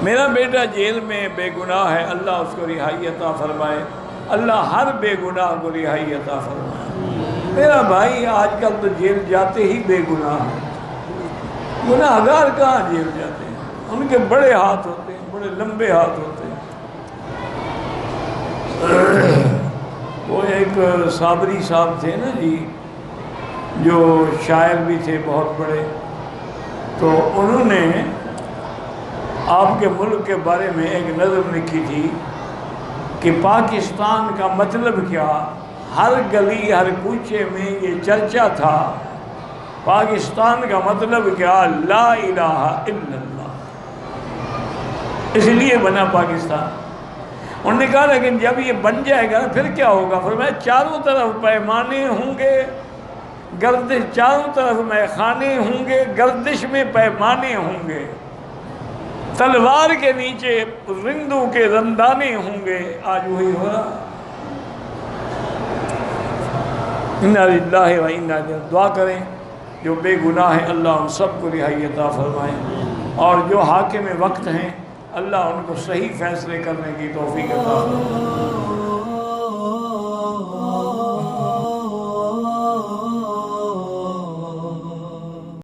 میرا بیٹا جیل میں بے گناہ ہے، اللہ اس کو رہائی عطا فرمائے، اللہ ہر بے گناہ کو رہائی عطا فرمائے۔ میرا بھائی آج کل تو جیل جاتے ہی بے گناہ ہیں، گناہ گار کہاں جیل جاتے ہیں؟ ان کے بڑے ہاتھ ہوتے ہیں، بڑے لمبے ہاتھ ہوتے ہیں۔ وہ ایک صابری صاحب تھے نا جی، جو شاعر بھی تھے بہت بڑے، تو انہوں نے آپ کے ملک کے بارے میں ایک نظم لکھی تھی کہ پاکستان کا مطلب کیا، ہر گلی ہر کوچے میں یہ چرچا تھا، پاکستان کا مطلب کیا، لا الہ الا اللہ، اس لیے بنا پاکستان۔ انہوں نے کہا لیکن جب یہ بن جائے گا پھر کیا ہوگا؟ فرمایا چاروں طرف پیمانے ہوں گے، گردش، چاروں طرف میخانے ہوں گے، گردش میں پیمانے ہوں گے، تلوار کے نیچے رندوں کے رندانے ہوں گے۔ آج وہی ہو رہا۔ انا للہ و انا الیہ، دعا کریں جو بے گناہ ہیں اللہ ان سب کو رہائی عطا فرمائیں، اور جو حاکم وقت ہیں اللہ ان کو صحیح فیصلے کرنے کی توفیق عطا فرمائیں۔